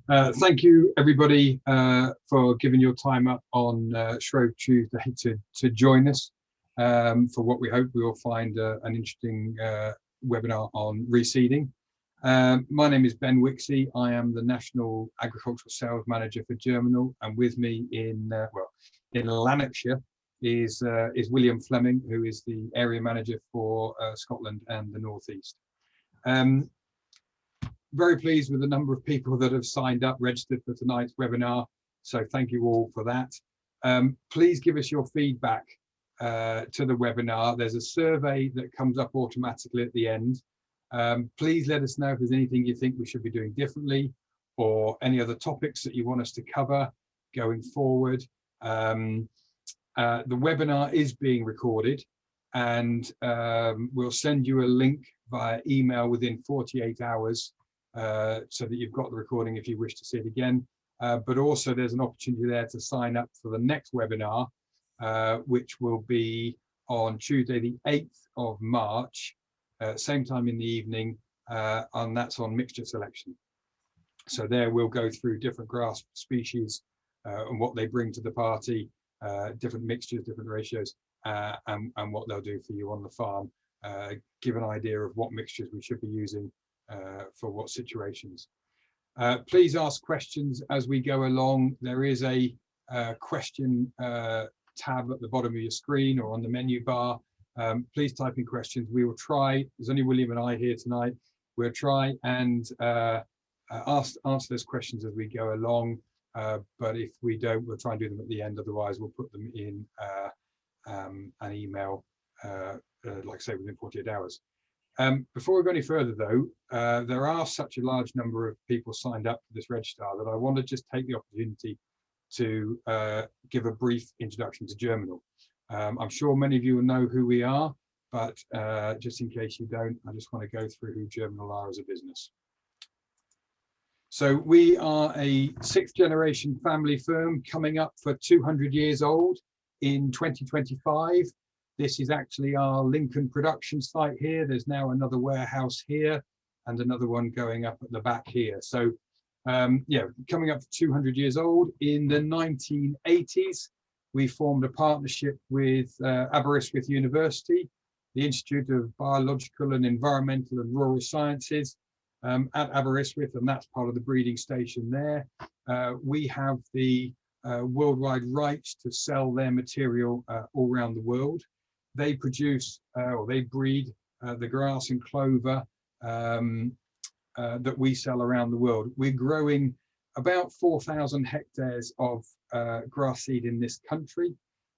Thank you, everybody, for giving your time up on Shrove Tuesday to join us for what we hope we will find an interesting webinar on reseeding. My name is Ben Wixey. I am the National Agricultural Sales Manager for Germinal, and with me in Lanarkshire is William Fleming, who is the Area Manager for Scotland and the North East. Very pleased with the number of people that have signed up, registered for tonight's webinar. So thank you all for that. Please give us your feedback to the webinar. There's a survey that comes up automatically at the end. Please let us know if there's anything you think we should be doing differently or any other topics that you want us to cover going forward. The webinar is being recorded, and we'll send you a link via email within 48 hours so that you've got the recording if you wish to see it again. But also there's an opportunity there to sign up for the next webinar, which will be on Tuesday the 8th of March, same time in the evening, and that's on mixture selection. So there we'll go through different grass species and what they bring to the party, different mixtures, different ratios, and what they'll do for you on the farm, give an idea of what mixtures we should be using for what situations. Please ask questions as we go along. There is a question tab at the bottom of your screen or on the menu bar. Please type in questions. We will try, there's only William and I here tonight, we'll try and answer those questions as we go along, but if we don't, we'll try and do them at the end. Otherwise we'll put them in an email, like I say, within 48 hours. Before we go any further though, there are such a large number of people signed up for this registrar that I want to just take the opportunity to give a brief introduction to Germinal. I'm sure many of you will know who we are, but just in case you don't, I just want to go through who Germinal are as a business. So we are a 6th generation family firm coming up for 200 years old in 2025. This is actually our Lincoln production site here. There's now another warehouse here and another one going up at the back here. So yeah, coming up for 200 years old. In the 1980s, we formed a partnership with Aberystwyth University, the Institute of Biological and Environmental and Rural Sciences at Aberystwyth, and that's part of the breeding station there. We have the worldwide rights to sell their material all around the world. They produce or they breed the grass and clover that we sell around the world. We're growing about 4,000 hectares of grass seed in this country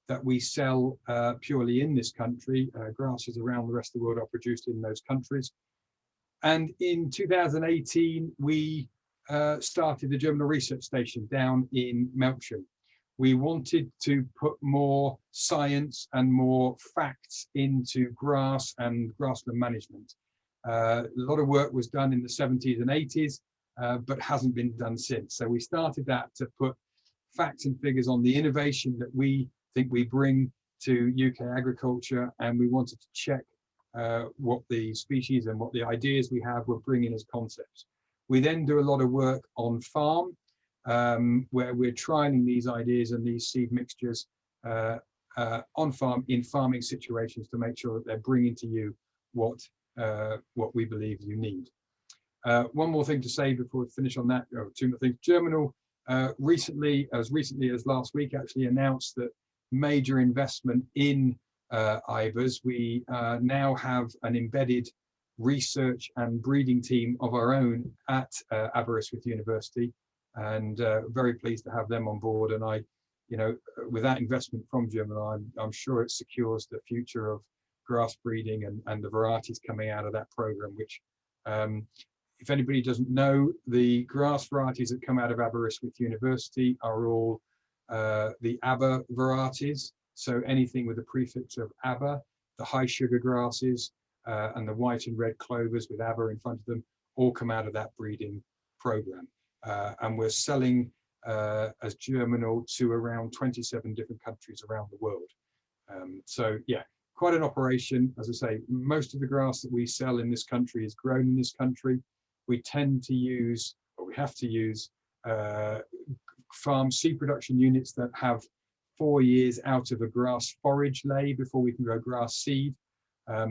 that we sell purely in this country. Grasses around the rest of the world are produced in those countries. And in 2018, we started the Germinal Research Station down in Melksham. We wanted to put more science and more facts into grass and grassland management. A lot of work was done in the 70s and 80s, but hasn't been done since. So we started that to put facts and figures on the innovation that we think we bring to UK agriculture, and we wanted to check what the species and what the ideas we have were bringing as concepts. We then do a lot of work on farm, where we're trialing these ideas and these seed mixtures on farm in farming situations to make sure that they're bringing to you what we believe you need. One more thing to say before we finish on that, or two more things. Germinal recently as last week, actually announced that major investment in IBAs. We now have an embedded research and breeding team of our own at Aberystwyth University, and very pleased to have them on board. And with that investment from Germinal, I'm sure it secures the future of grass breeding and the varieties coming out of that program, which if anybody doesn't know, the grass varieties that come out of Aberystwyth University are all the Aber varieties. So anything with a prefix of Aber, the high sugar grasses and the white and red clovers with Aber in front of them all come out of that breeding program. And we're selling as Germinal to around 27 different countries around the world. So yeah, quite an operation. As I say, most of the grass that we sell in this country is grown in this country. We tend to use, or we have to use, farm seed production units that have 4 years out of a grass forage lay before we can grow grass seed.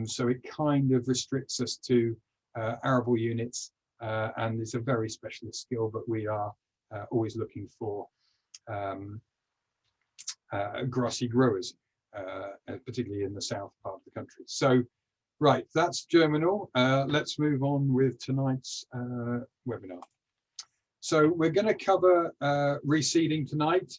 So it kind of restricts us to arable units, and it's a very specialist skill, but we are always looking for grassy growers, particularly in the south part of the country. So, right, that's Germinal. Let's move on with tonight's webinar. So we're going to cover reseeding tonight.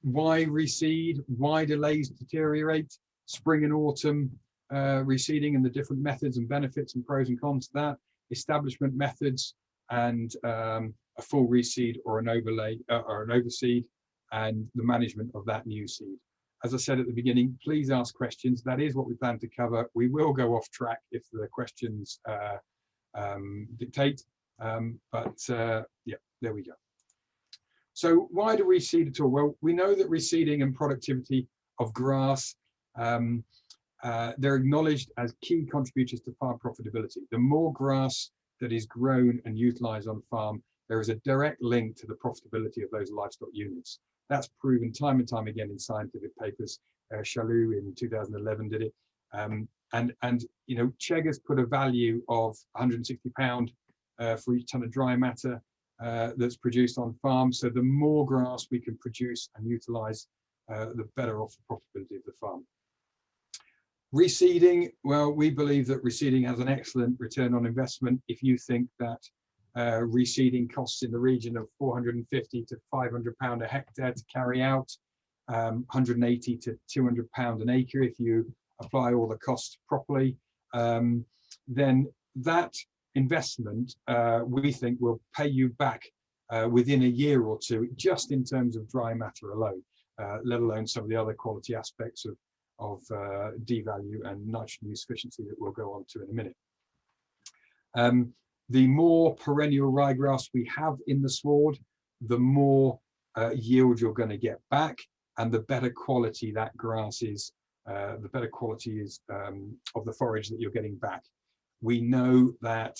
Why reseed? Why do leys deteriorate? Spring and autumn reseeding and the different methods and benefits and pros and cons to that. Establishment methods and a full reseed or an overlay or an overseed, and the management of that new seed. As I said at the beginning, please ask questions. That is what we plan to cover. We will go off track if the questions dictate, but yeah, there we go. So why do we reseed at all? Well, we know that reseeding and productivity of grass, they're acknowledged as key contributors to farm profitability. The more grass that is grown and utilized on farm, there is a direct link to the profitability of those livestock units. That's proven time and time again in scientific papers. Chalou in 2011 did it. And you know, Cheggers put a value of £160 for each ton of dry matter that's produced on farm. So the more grass we can produce and utilize, the better off the profitability of the farm. Reseeding, well, we believe that reseeding has an excellent return on investment. If you think that reseeding costs in the region of £450 to £500 a hectare to carry out, £180 to £200 an acre if you apply all the costs properly, then that investment we think will pay you back within a year or two, just in terms of dry matter alone, let alone some of the other quality aspects of D-value and nitrogen use efficiency that we'll go on to in a minute. The more perennial ryegrass we have in the sward, the more yield you're going to get back, and the better quality that grass is, the better quality is of the forage that you're getting back. We know that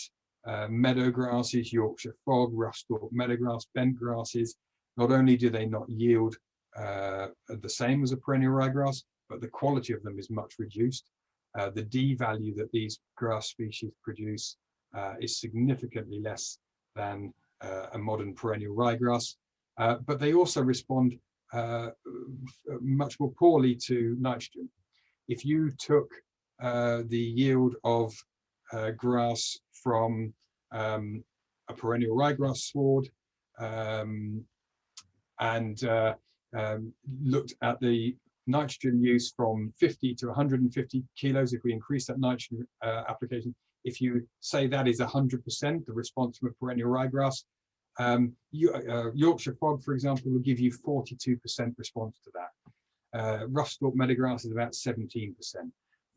meadow grasses, Yorkshire fog, rough stalk meadowgrass, bent grasses, not only do they not yield the same as a perennial ryegrass, but the quality of them is much reduced. The D value that these grass species produce is significantly less than a modern perennial ryegrass, but they also respond much more poorly to nitrogen. If you took the yield of grass from a perennial ryegrass sward and looked at the nitrogen use from 50 to 150 kilos, if we increase that nitrogen application, if you say that is 100%, the response from a perennial ryegrass, Yorkshire fog, for example, will give you 42% response to that. Rough stalk meadowgrass is about 17%.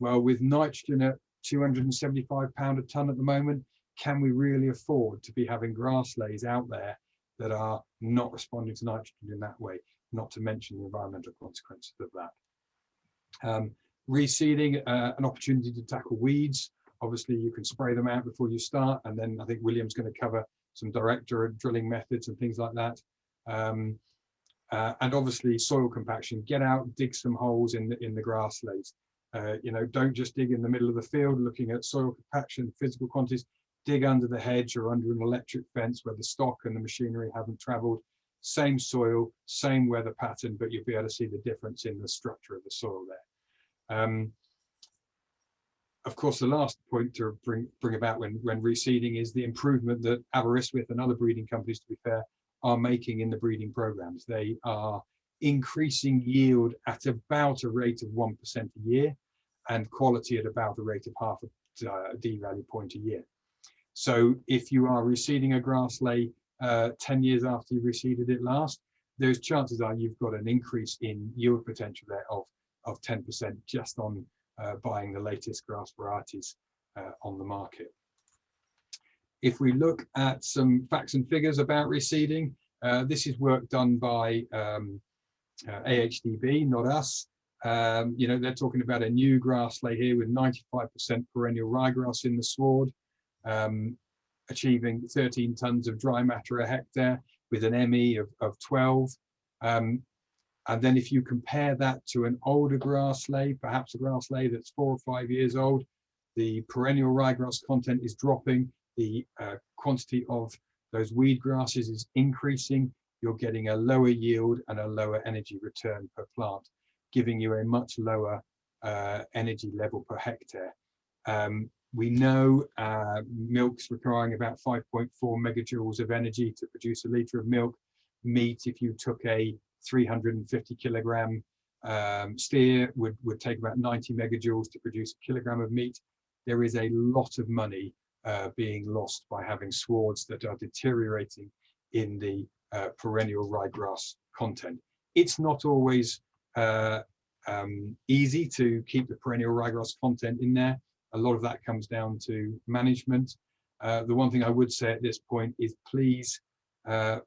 Well, with nitrogen at £275 a tonne at the moment, can we really afford to be having grass leys out there that are not responding to nitrogen in that way, not to mention the environmental consequences of that. Reseeding, an opportunity to tackle weeds. Obviously, you can spray them out before you start, and then I think William's going to cover some direct drilling methods and things like that. And obviously, soil compaction. Get out, dig some holes in the grass leys. You know, don't just dig in the middle of the field looking at soil compaction, physical quantities. Dig under the hedge or under an electric fence where the stock and the machinery haven't travelled. Same soil, same weather pattern, but you'll be able to see the difference in the structure of the soil there. Of course, the last point to bring about when reseeding is the improvement that Aberystwyth and other breeding companies, to be fair, are making in the breeding programs. They are increasing yield at about a rate of 1% a year, and quality at about a rate of half a D-value point a year. So if you are reseeding a grass lay 10 years after you reseeded it last, those chances are you've got an increase in yield potential there of 10% just on buying the latest grass varieties on the market. If we look at some facts and figures about reseeding, this is work done by AHDB, not us. You know, they're talking about a new grass lay here with 95% perennial ryegrass in the sward. achieving 13 tons of dry matter a hectare with an ME of 12. And then if you compare that to an older grass ley, perhaps a grass ley that's 4 or 5 years old, the perennial ryegrass content is dropping, the quantity of those weed grasses is increasing, you're getting a lower yield and a lower energy return per plant, giving you a much lower energy level per hectare. We know milk's requiring about 5.4 megajoules of energy to produce a litre of milk. Meat, if you took a 350 kilogram steer, would take about 90 megajoules to produce a kilogram of meat. There is a lot of money being lost by having swards that are deteriorating in the perennial ryegrass content. It's not always easy to keep the perennial ryegrass content in there. A lot of that comes down to management. The one thing I would say at this point is please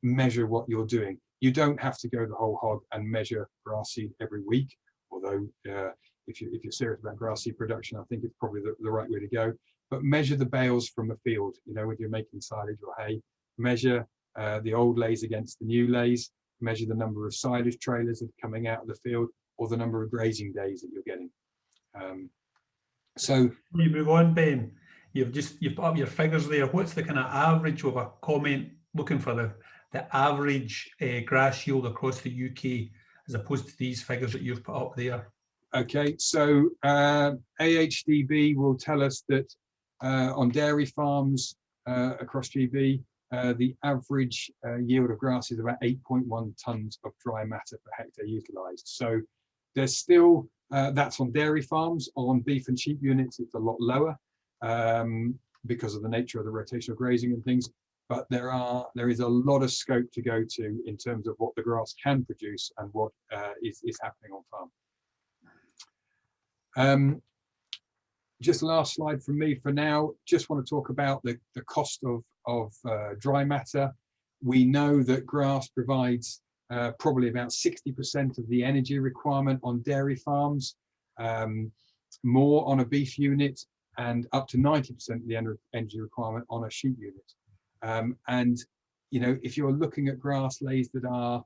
measure what you're doing. You don't have to go the whole hog and measure grass seed every week, although if you're serious about grass seed production, I think it's probably the right way to go. But measure the bales from a field, you know, when you're making silage or hay. Measure the old lays against the new lays. Measure the number of silage trailers that are coming out of the field, or the number of grazing days that you're getting. So you move on, Ben. You've put up your figures there. What's the kind of average of a comment looking for the average grass yield across the UK as opposed to these figures that you've put up there? Okay, so AHDB will tell us that on dairy farms across GB, the average yield of grass is about 8.1 tonnes of dry matter per hectare utilised. So there's still, that's on dairy farms. On beef and sheep units, it's a lot lower because of the nature of the rotational grazing and things. But there is a lot of scope to go to in terms of what the grass can produce and what is happening on farm. Just last slide from me for now. Just want to talk about the cost of dry matter. We know that grass provides probably about 60% of the energy requirement on dairy farms, more on a beef unit, and up to 90% of the energy requirement on a sheep unit. And you know, if you're looking at grass lays that are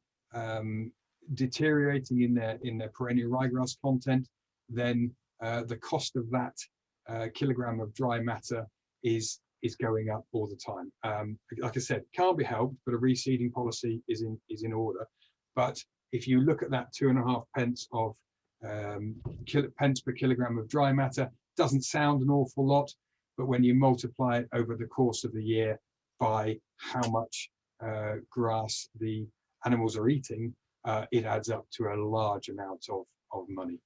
deteriorating in their perennial ryegrass content, then the cost of that kilogram of dry matter is going up all the time. Like I said, can't be helped, but a reseeding policy is in order. But if you look at that 2.5 pence of pence per kilogram of dry matter, doesn't sound an awful lot, but when you multiply it over the course of the year by how much grass the animals are eating, it adds up to a large amount of money.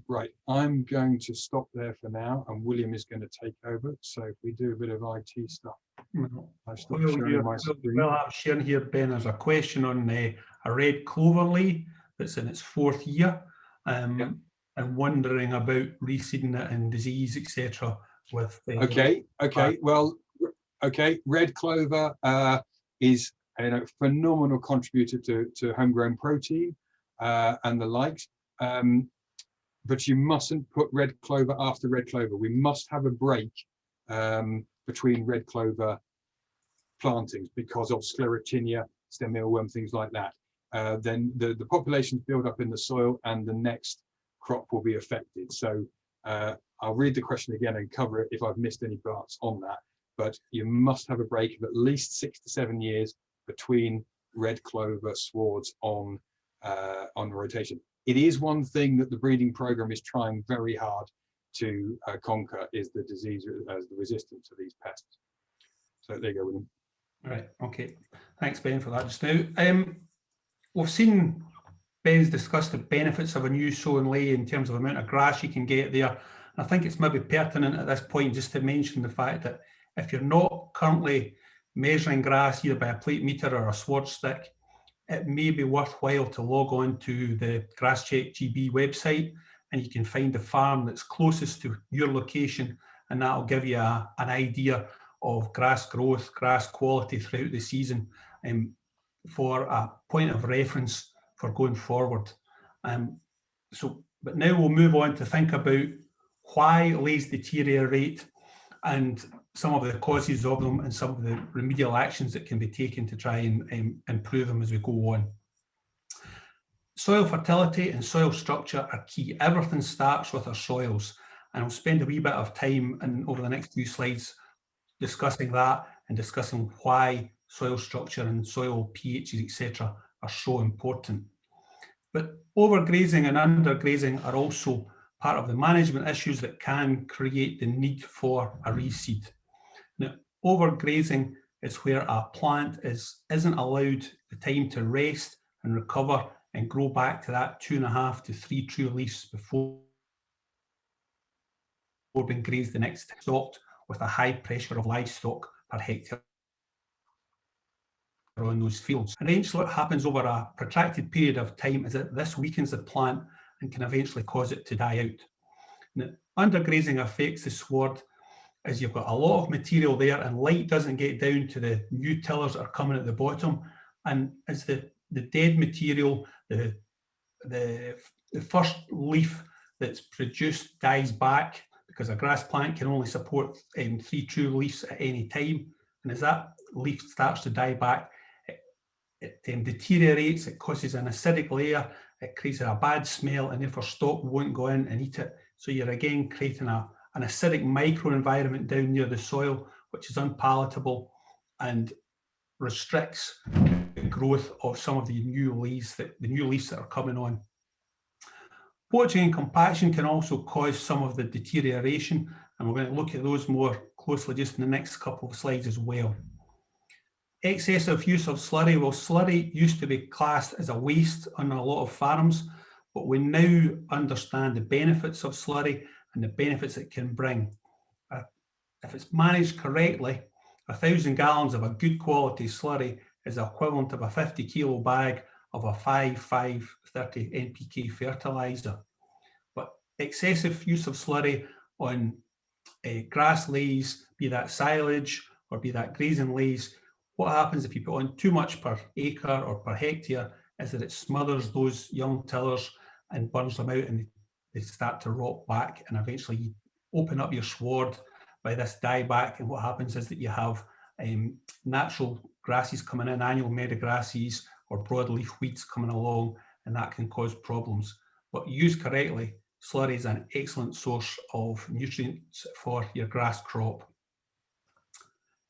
Right, I'm going to stop there for now, and William is going to take over. So if we do a bit of IT stuff, I'll stop sharing my screen. Well, I'm sharing here, Ben, there's a question on a red clover ley that's in its 4th year, and wondering about reseeding it and disease, etc. With okay, well, okay, red clover is a phenomenal contributor to homegrown protein and the likes. But you mustn't put red clover after red clover. We must have a break between red clover plantings because of sclerotinia, stem mealworm, things like that. Then the populations build up in the soil and the next crop will be affected. So I'll read the question again and cover it if I've missed any parts on that. But you must have a break of at least 6 to 7 years between red clover swards on rotation. It is one thing that the breeding program is trying very hard to conquer, is the disease, the resistance to these pests. So there you go, William. Right, okay. Thanks, Ben, for that just now. We've seen Ben's discussed the benefits of a new sown ley in terms of the amount of grass you can get there. And I think it's maybe pertinent at this point just to mention the fact that if you're not currently measuring grass either by a plate meter or a sword stick, it may be worthwhile to log on to the GrassCheck GB website, and you can find the farm that's closest to your location, and that'll give you an idea of grass growth, grass quality throughout the season, for a point of reference for going forward. But now we'll move on to think about why leys deteriorate and some of the causes of them and some of the remedial actions that can be taken to try and improve them as we go on. Soil fertility and soil structure are key. Everything starts with our soils, and I'll spend a wee bit of time over the next few slides discussing that and discussing why soil structure and soil pHs, etc., are so important. But overgrazing and undergrazing are also part of the management issues that can create the need for a reseed. Now, overgrazing is where a plant isn't allowed the time to rest and recover and grow back to that 2.5 to 3 true leaves before being grazed the next time, stocked with a high pressure of livestock per hectare on those fields. And eventually what happens over a protracted period of time is that this weakens the plant and can eventually cause it to die out. Now, undergrazing affects the sward as you've got a lot of material there and light doesn't get down to the new tillers that are coming at the bottom, and as the dead material, the first leaf that's produced dies back, because a grass plant can only support 3 true leaves at any time, and as that leaf starts to die back, it deteriorates, it causes an acidic layer, it creates a bad smell, and therefore stock won't go in and eat it. So you're again creating an acidic microenvironment down near the soil, which is unpalatable and restricts the growth of some of the new leaves that are coming on. Poaching and compaction can also cause some of the deterioration, and we're going to look at those more closely just in the next couple of slides as well. Excessive use of slurry. Well, slurry used to be classed as a waste on a lot of farms, but we now understand the benefits of slurry and the benefits it can bring. If it's managed correctly, 1,000 gallons of a good quality slurry is equivalent of a 50 kilo bag of a 5,530 NPK fertilizer. But excessive use of slurry on grass leys, be that silage or be that grazing leys, what happens if you put on too much per acre or per hectare is that it smothers those young tillers and burns them out, and they start to rot back, and eventually you open up your sward by this dieback, and what happens is that you have natural grasses coming in, annual meadow grasses or broadleaf weeds coming along, and that can cause problems. But used correctly, slurry is an excellent source of nutrients for your grass crop.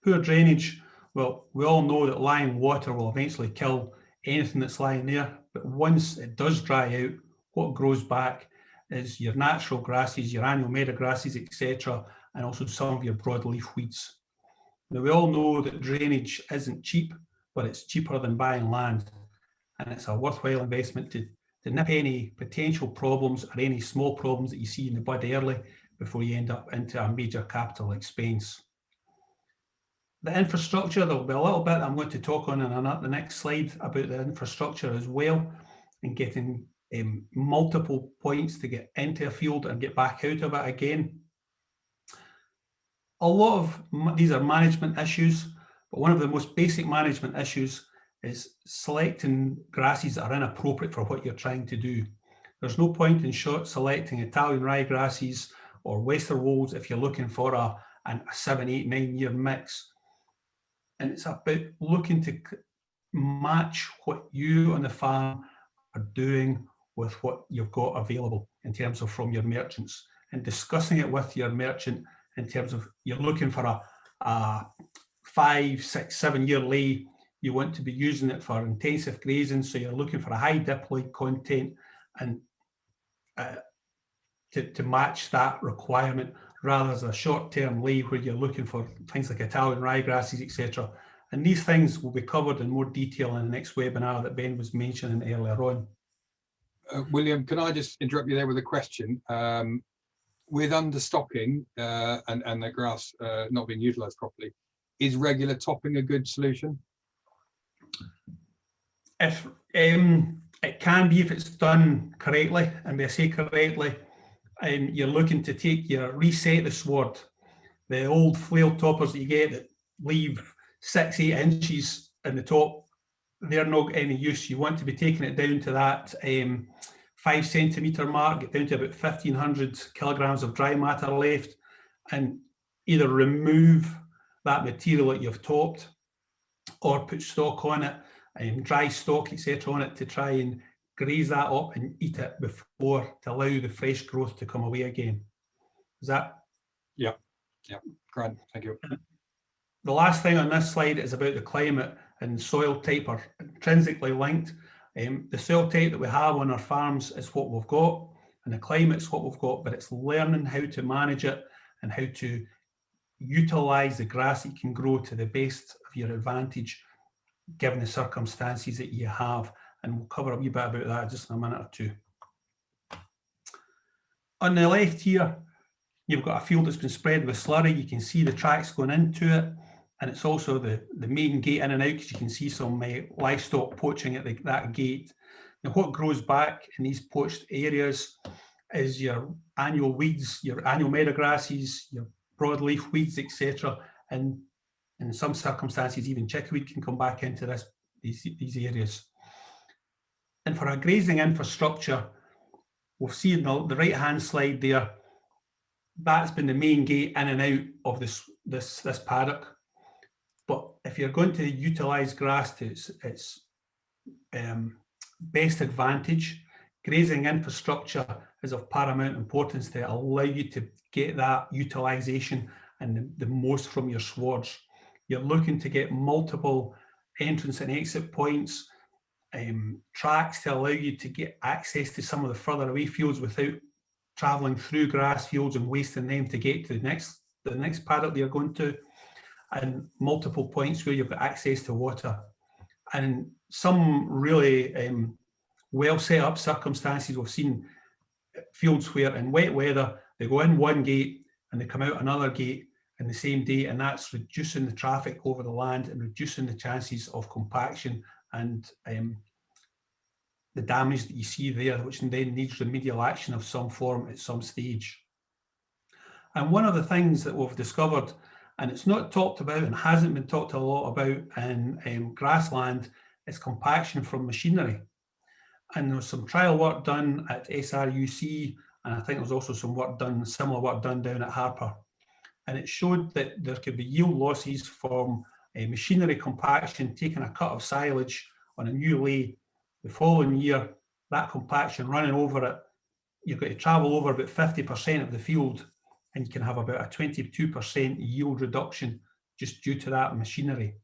Poor drainage. Well, we all know that lying water will eventually kill anything that's lying there, but once it does dry out, what grows back is your natural grasses, your annual meadow grasses, etc., and also some of your broadleaf weeds. Now, we all know that drainage isn't cheap, but it's cheaper than buying land, and it's a worthwhile investment to nip any potential problems or any small problems that you see in the bud early before you end up into a major capital expense. The infrastructure, there'll be a little bit I'm going to talk on in the next slide about the infrastructure as well, and getting multiple points to get into a field and get back out of it again. A lot of these are management issues, but one of the most basic management issues is selecting grasses that are inappropriate for what you're trying to do. There's no point in selecting Italian ryegrasses or Westerwolds if you're looking for a 7, 8, 9 year mix. And it's about looking to match what you on the farm are doing with what you've got available in terms of from your merchants, and discussing it with your merchant in terms of you're looking for a 5, 6, 7 year lay. You want to be using it for intensive grazing, so you're looking for a high diploid content and to match that requirement, rather than a short-term lay where you're looking for things like Italian ryegrasses, etc. And these things will be covered in more detail in the next webinar that Ben was mentioning earlier on. William, can I just interrupt you there with a question? With understocking and the grass not being utilised properly, is regular topping a good solution? If it can be, if it's done correctly, and when I say correctly, you're looking to reset the sward. The old flail toppers that you get that leave 6, 8 inches in the top, they're not any use. You want to be taking it down to that 5 centimetre mark, get down to about 1,500 kilograms of dry matter left. And either remove that material that you've topped or put stock on it, dry stock, etc. on it to try and graze that up and eat it before to allow the fresh growth to come away again. Is that? Yeah, great, thank you. The last thing on this slide is about the climate and soil type are intrinsically linked. The soil type that we have on our farms is what we've got, and the climate's what we've got, but it's learning how to manage it and how to utilise the grass that you can grow to the best of your advantage, given the circumstances that you have. And we'll cover a wee bit about that just in a minute or two. On the left here, you've got a field that's been spread with slurry. You can see the tracks going into it, and it's also the main gate in and out, because you can see some livestock poaching at that gate. Now, what grows back in these poached areas is your annual weeds, your annual meadow grasses, your broadleaf weeds, etc. And in some circumstances, even chickweed can come back into these areas. And for our grazing infrastructure, we'll see in the right-hand slide there, that's been the main gate in and out of this paddock. But if you're going to utilise grass to its best advantage, grazing infrastructure is of paramount importance to allow you to get that utilisation and the most from your swards. You're looking to get multiple entrance and exit points, tracks to allow you to get access to some of the further away fields without travelling through grass fields and wasting them to get to the next paddock that you're going to, and multiple points where you've got access to water. And some really well set up circumstances, we've seen fields where in wet weather they go in one gate and they come out another gate in the same day, and that's reducing the traffic over the land and reducing the chances of compaction and the damage that you see there, which then needs remedial action of some form at some stage. And one of the things that we've discovered, and it's not talked about and hasn't been talked a lot about in grassland, is compaction from machinery. And there was some trial work done at SRUC, and I think there was also some work done, similar work done down at Harper. And it showed that there could be yield losses from machinery compaction, taking a cut of silage on a new ley. The following year, that compaction running over it, you've got to travel over about 50% of the field, and you can have about a 22% yield reduction just due to that machinery.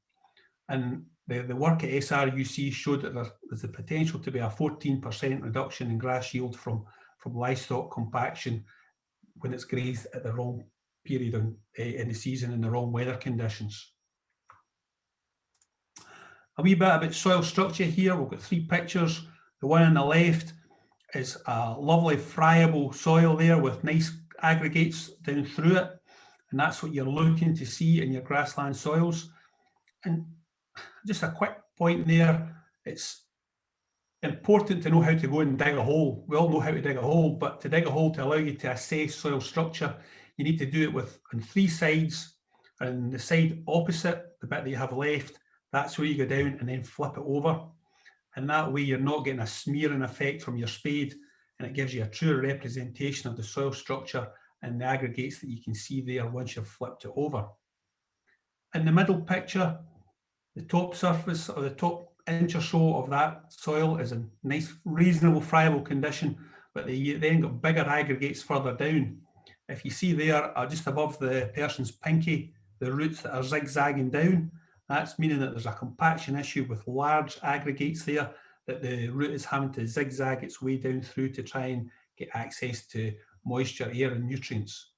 And the work at SRUC showed that there's the potential to be a 14% reduction in grass yield from livestock compaction when it's grazed at the wrong period in the season in the wrong weather conditions. A wee bit about soil structure here. We've got three pictures. The one on the left is a lovely friable soil there with nice aggregates down through it, and that's what you're looking to see in your grassland soils. And just a quick point there, it's important to know how to go and dig a hole. We all know how to dig a hole, but to dig a hole to allow you to assess soil structure, you need to do it on three sides. And the side opposite, the bit that you have left, that's where you go down and then flip it over. And that way you're not getting a smearing effect from your spade, and it gives you a true representation of the soil structure and the aggregates that you can see there once you've flipped it over. In the middle picture, the top surface or the top inch or so of that soil is in nice, reasonable, friable condition, but they then got bigger aggregates further down. If you see there, just above the person's pinky, the roots that are zigzagging down, that's meaning that there's a compaction issue with large aggregates there, that the root is having to zigzag its way down through to try and get access to moisture, air and nutrients.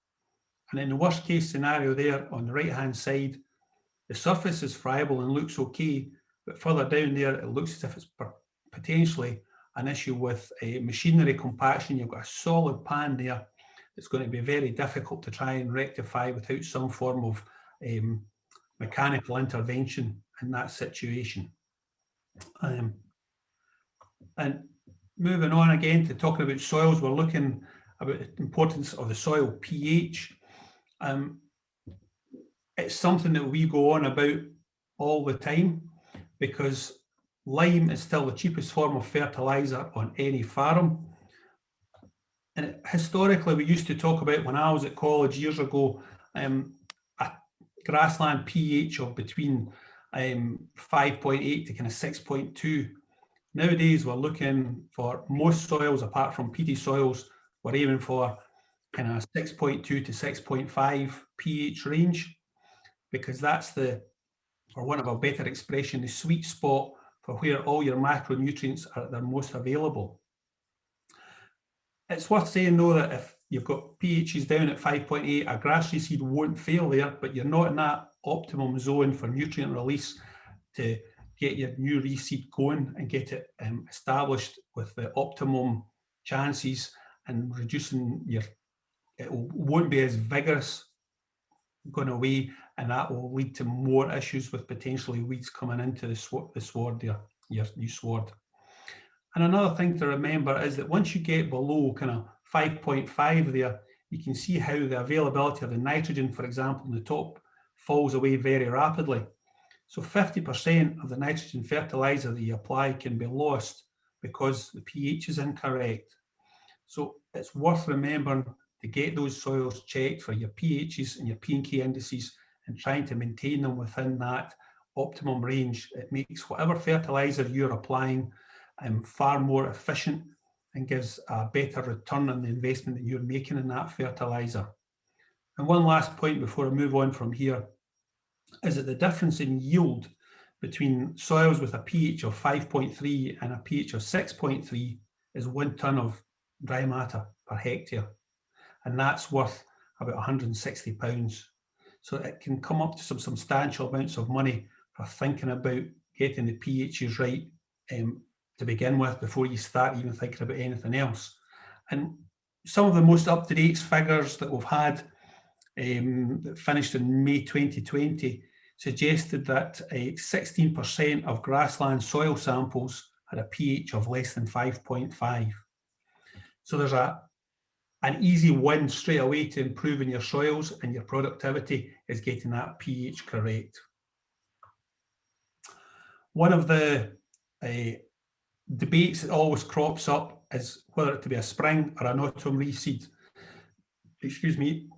And in the worst case scenario there on the right hand side, the surface is friable and looks okay, but further down there it looks as if it's potentially an issue with machinery compaction. You've got a solid pan there. It's going to be very difficult to try and rectify without some form of mechanical intervention in that situation. And moving on again to talking about soils, we're looking about the importance of the soil pH. It's something that we go on about all the time, because lime is still the cheapest form of fertilizer on any farm. And historically, we used to talk about, when I was at college years ago, grassland pH of between 5.8 to kind of 6.2. Nowadays, we're looking for most soils, apart from peaty soils, we're aiming for kind of 6.2 to 6.5 pH range, because that's the, for want of a better expression, the sweet spot for where all your macronutrients are at their most available. It's worth saying though that if you've got pHs down at 5.8, a grass reseed won't fail there, but you're not in that optimum zone for nutrient release to get your new reseed going and get it established with the optimum chances, and reducing your, it won't be as vigorous going away, and that will lead to more issues with potentially weeds coming into the sward there, your new sward. And another thing to remember is that once you get below kind of 5.5 there, you can see how the availability of the nitrogen, for example, in the top falls away very rapidly. So 50% of the nitrogen fertilizer that you apply can be lost because the pH is incorrect. So it's worth remembering to get those soils checked for your pHs and your P&K indices, and trying to maintain them within that optimum range. It makes whatever fertilizer you're applying far more efficient and gives a better return on the investment that you're making in that fertilizer. And one last point before I move on from here is that the difference in yield between soils with a pH of 5.3 and a pH of 6.3 is 1 tonne of dry matter per hectare, and that's worth about £160. So it can come up to some substantial amounts of money for thinking about getting the pHs right to begin with before you start even thinking about anything else. And some of the most up-to-date figures that we've had that finished in May 2020 suggested that 16% of grassland soil samples had a pH of less than 5.5. So there's an easy win straight away to improving your soils and your productivity is getting that pH correct. One of the debates that always crops up is whether it to be a spring or an autumn reseed. Excuse me.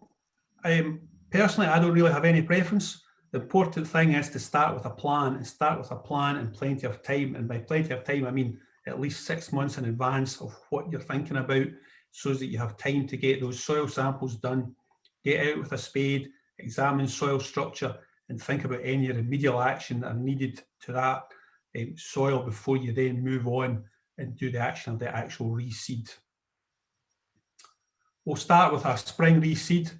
Personally, I don't really have any preference. The important thing is to start with a plan, and start with a plan in plenty of time. And by plenty of time, I mean at least 6 months in advance of what you're thinking about, so that you have time to get those soil samples done, get out with a spade, examine soil structure, and think about any remedial action that are needed to that soil before you then move on and do the action of the actual reseed. We'll start with a spring reseed.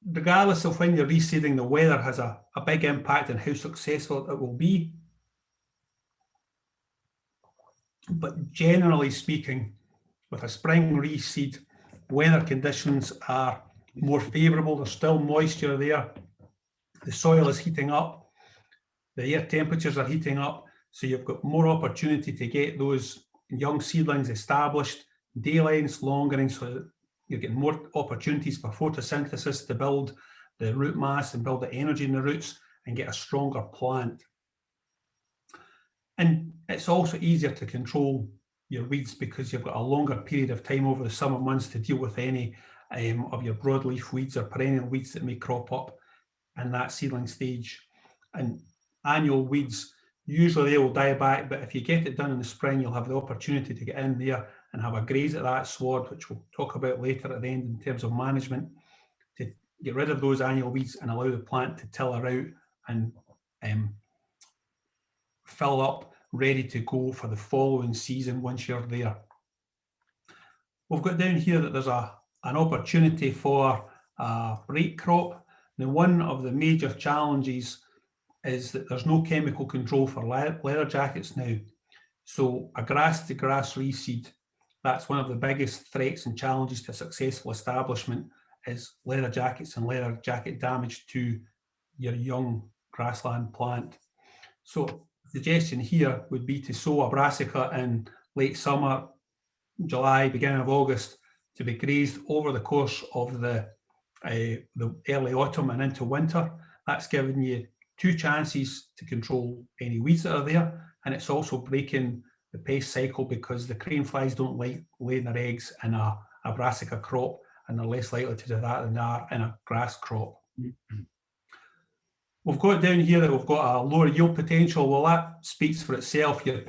Regardless of when you're reseeding, the weather has a big impact on how successful it will be. But generally speaking, with a spring reseed, weather conditions are more favourable. There's still moisture there. The soil is heating up. The air temperatures are heating up. So you've got more opportunity to get those young seedlings established, day lengths longering, so you're getting more opportunities for photosynthesis to build the root mass and build the energy in the roots and get a stronger plant. And it's also easier to control your weeds because you've got a longer period of time over the summer months to deal with any of your broadleaf weeds or perennial weeds that may crop up in that seedling stage. And annual weeds, usually they will die back, but if you get it done in the spring, you'll have the opportunity to get in there and have a graze at that sward, which we'll talk about later at the end in terms of management, to get rid of those annual weeds and allow the plant to tiller out and fill up, ready to go for the following season once you're there. We've got down here that there's an opportunity for a break crop. Now, one of the major challenges is that there's no chemical control for leather jackets now. So a grass to grass reseed, that's one of the biggest threats and challenges to successful establishment, is leather jackets and leather jacket damage to your young grassland plant. So the suggestion here would be to sow a brassica in late summer, July, beginning of August, to be grazed over the course of the early autumn and into winter. That's giving you 2 chances to control any weeds that are there, and it's also breaking the pest cycle because the crane flies don't like laying their eggs in a brassica crop, and they're less likely to do that than they are in a grass crop. We've got down here that we've got a lower yield potential. Well, that speaks for itself. You're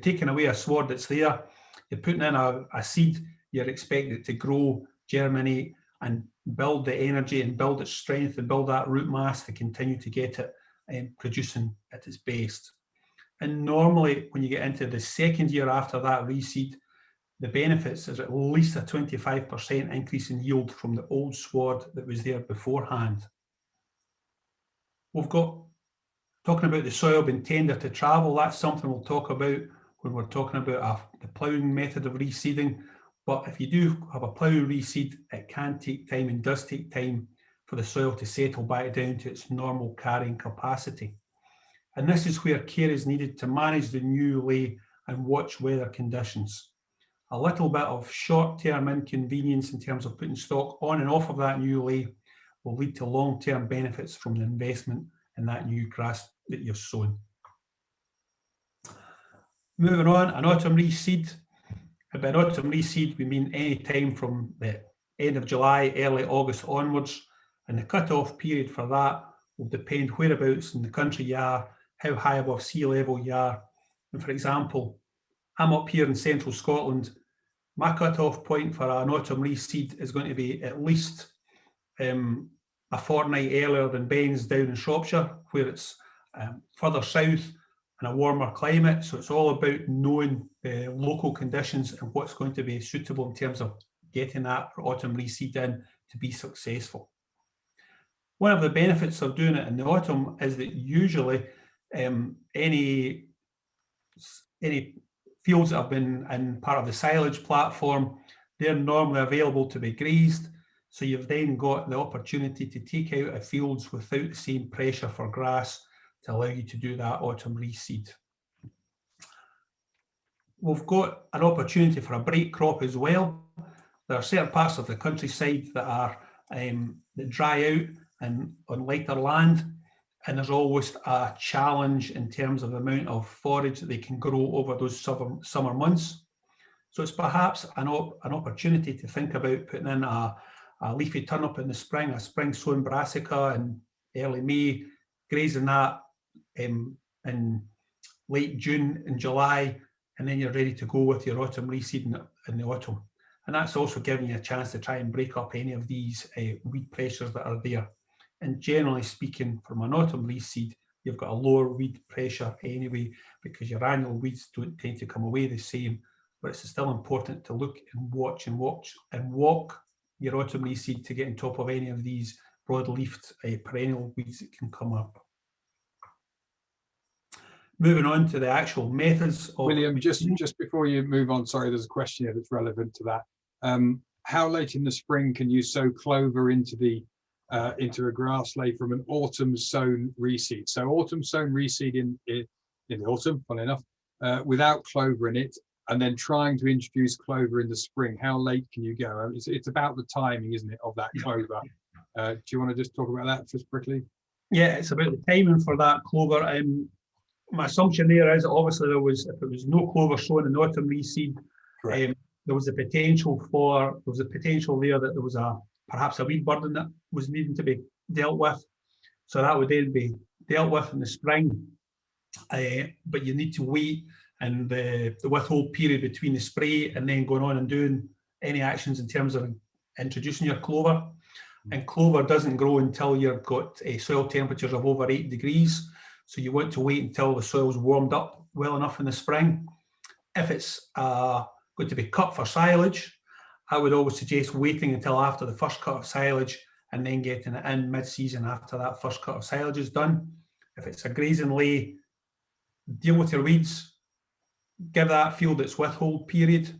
taking away a sward that's there. You're putting in a seed. You're expecting it to grow, germinate, and build the energy and build its strength and build that root mass to continue to get it producing at its best. And normally, when you get into the second year after that reseed, the benefits is at least a 25% increase in yield from the old sward that was there beforehand. We've got, talking about the soil being tender to travel, that's something we'll talk about when we're talking about the ploughing method of reseeding. But if you do have a plough reseed, it can take time and does take time for the soil to settle back down to its normal carrying capacity. And this is where care is needed to manage the new ley and watch weather conditions. A little bit of short-term inconvenience in terms of putting stock on and off of that new ley will lead to long-term benefits from the investment in that new grass that you've sown. Moving on, an autumn reseed. By an autumn reseed, we mean any time from the end of July, early August onwards, and the cut-off period for that will depend whereabouts in the country you are, how high above sea level you are. And for example, I'm up here in central Scotland. My cut-off point for an autumn reseed is going to be at least a fortnight earlier than Ben's down in Shropshire, where it's further south and a warmer climate. So it's all about knowing the local conditions and what's going to be suitable in terms of getting that autumn reseed in to be successful. One of the benefits of doing it in the autumn is that usually any fields that have been in part of the silage platform, they're normally available to be grazed. So you've then got the opportunity to take out of fields without the same pressure for grass to allow you to do that autumn reseed. We've got an opportunity for a break crop as well. There are certain parts of the countryside that are that dry out and on lighter land, and there's always a challenge in terms of the amount of forage that they can grow over those summer months. So it's perhaps an opportunity to think about putting in a leafy turnip in the spring, a spring sown brassica in early May, grazing that in late June and July, and then you're ready to go with your autumn reseed in the autumn. And that's also giving you a chance to try and break up any of these weed pressures that are there. And generally speaking, from an autumn reseed, you've got a lower weed pressure anyway, because your annual weeds don't tend to come away the same. But it's still important to look and watch and walk your autumn reseed to get on top of any of these broad-leafed perennial weeds that can come up. Moving on to the actual methods of... William, just before you move on, sorry, there's a question here that's relevant to that. How late in the spring can you sow clover into a grass ley from an autumn sown reseed? So autumn sown reseed in the autumn, funny enough, without clover in it, and then trying to introduce clover in the spring. How late can you go? It's about the timing, isn't it, of that clover? Do you want to just talk about that just quickly? Yeah, it's about the timing for that clover. My assumption there is obviously if there was no clover sown in the autumn reseed, there was a potential there that there was perhaps a weed burden that was needing to be dealt with. So that would then be dealt with in the spring. But you need to wait and the withhold period between the spray and then going on and doing any actions in terms of introducing your clover. And clover doesn't grow until you've got soil temperatures of over 8 degrees. So you want to wait until the soil's warmed up well enough in the spring. If it's going to be cut for silage, I would always suggest waiting until after the first cut of silage and then getting it in mid-season after that first cut of silage is done. If it's a grazing ley, deal with your weeds, give that field its withhold period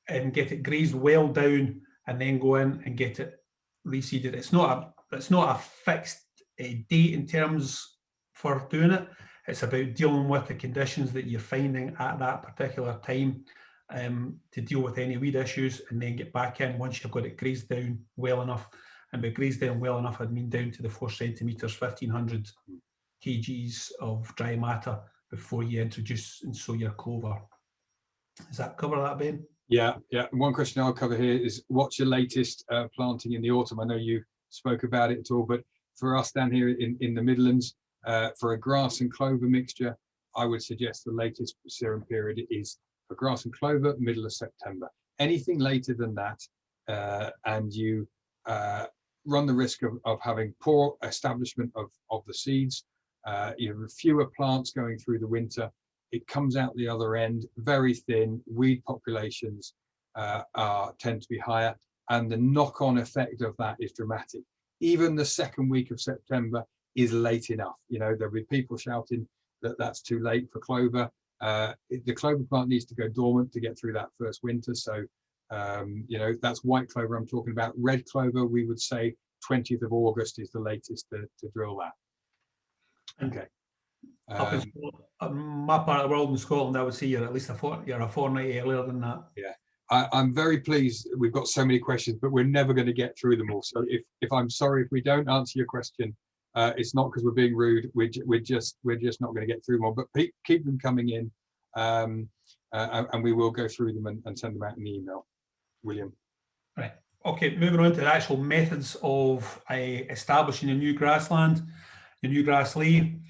and get it grazed well down and then go in and get it reseeded. It's not a fixed date in terms for doing it. It's about dealing with the conditions that you're finding at that particular time to deal with any weed issues and then get back in once you've got it grazed down well enough. And by grazed down well enough, I'd mean down to the 4 centimetres, 1,500 kgs of dry matter before you introduce and sow your clover. Does that cover that, Ben? Yeah. One question I'll cover here is what's your latest planting in the autumn? I know you spoke about it at all, but for us down here in the Midlands, For a grass and clover mixture, I would suggest the latest serum period is for grass and clover, middle of September. Anything later than that, and you run the risk of having poor establishment of the seeds. You have fewer plants going through the winter. It comes out the other end very thin. Weed populations tend to be higher, and the knock-on effect of that is dramatic. Even the second week of September is late enough. You know, there'll be people shouting that that's too late for clover. The clover plant needs to go dormant to get through that first winter. So, you know, that's white clover I'm talking about. Red clover, we would say 20th of August is the latest to drill that. Okay. Up in my part of the world in Scotland, I would say you're at least a fortnight earlier than that. Yeah, I'm very pleased we've got so many questions, but we're never going to get through them all. So if I'm sorry if we don't answer your question, it's not because we're being rude. We're just not going to get through them all. But keep them coming in, and we will go through them and send them out in the email. William. Right. Okay. Moving on to the actual methods of establishing a new grassland, a new grass ley.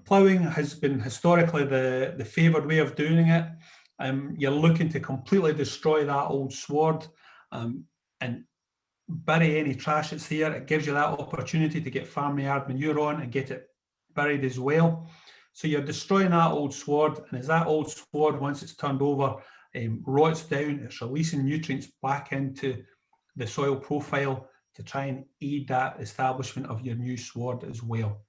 Ploughing has been historically the favoured way of doing it. You're looking to completely destroy that old sward and bury any trash that's there. It gives you that opportunity to get farmyard manure on and get it buried as well. So you're destroying that old sward, and as that old sward, once it's turned over, rots down, it's releasing nutrients back into the soil profile to try and aid that establishment of your new sward as well.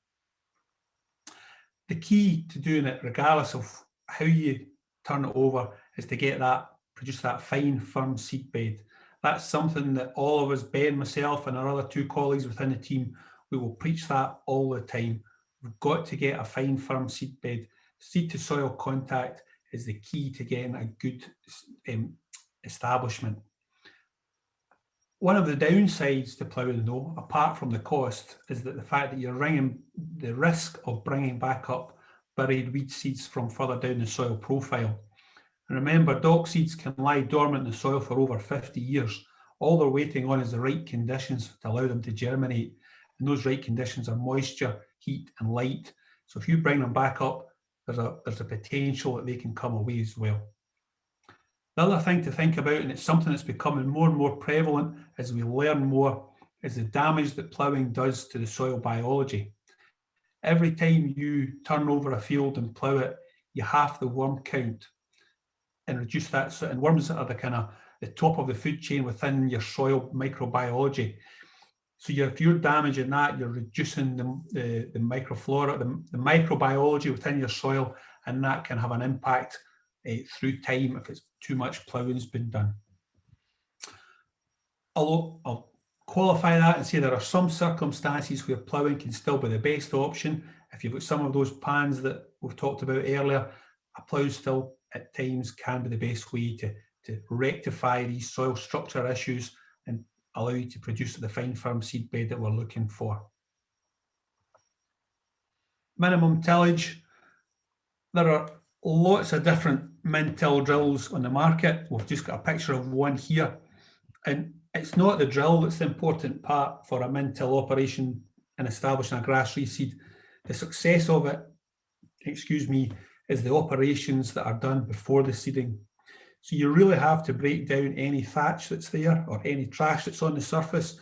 The key to doing it, regardless of how you turn it over, is to get that, produce that fine, firm seed bed. That's something that all of us, Ben, myself, and our other two colleagues within the team, we will preach that all the time. We've got to get a fine, firm seed bed. Seed to soil contact is the key to getting a good establishment. One of the downsides to ploughing, though, apart from the cost, is that the fact that you're running the risk of bringing back up buried weed seeds from further down the soil profile. And remember, dock seeds can lie dormant in the soil for over 50 years. All they're waiting on is the right conditions to allow them to germinate. And those right conditions are moisture, heat, and light. So if you bring them back up, there's a potential that they can come away as well. The other thing to think about, and it's something that's becoming more and more prevalent as we learn more, is the damage that ploughing does to the soil biology. Every time you turn over a field and plough it, you halve the worm count and reduce that. And worms are the top of the food chain within your soil microbiology. So if you're damaging that, you're reducing the microflora, the microbiology within your soil, and that can have an impact through time if it's too much ploughing's been done. Although I'll qualify that and say there are some circumstances where ploughing can still be the best option. If you've got some of those pans that we've talked about earlier, a plough still at times can be the best way to rectify these soil structure issues and allow you to produce the fine firm seed bed that we're looking for. Minimum tillage. There are lots of different min-till drills on the market. We've just got a picture of one here. And it's not the drill that's the important part for a min-till operation in establishing a grass reseed. The success of it, is the operations that are done before the seeding. So you really have to break down any thatch that's there or any trash that's on the surface.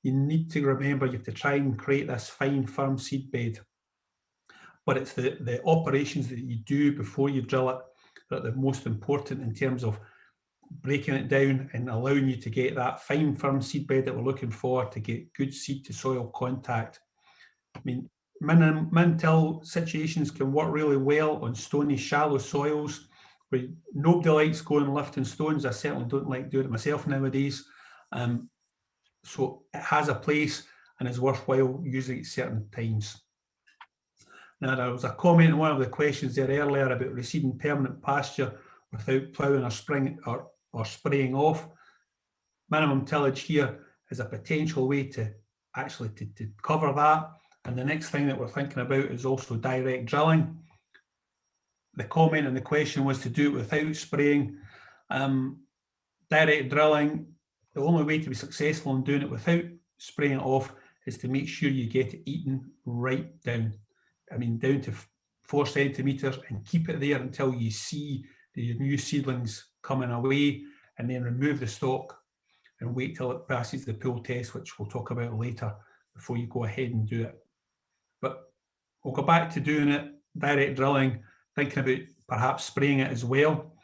You need to remember you have to try and create this fine, firm seed bed. But it's the operations that you do before you drill it that are the most important in terms of breaking it down and allowing you to get that fine, firm seed bed that we're looking for to get good seed to soil contact. I mean, min-till situations can work really well on stony, shallow soils where nobody likes going and lifting stones. I certainly don't like doing it myself nowadays. So it has a place and is worthwhile using at certain times. Now, there was a comment in one of the questions there earlier about reseeding permanent pasture without ploughing or spraying off. Minimum tillage here is a potential way to actually to cover that. And the next thing that we're thinking about is also direct drilling. The comment and the question was to do it without spraying. Direct drilling, the only way to be successful in doing it without spraying it off is to make sure you get it eaten right down. I mean, down to 4 centimetres, and keep it there until you see the new seedlings coming away, and then remove the stalk and wait till it passes the pull test, which we'll talk about later, before you go ahead and do it. But we'll go back to doing it, direct drilling, thinking about perhaps spraying it as well.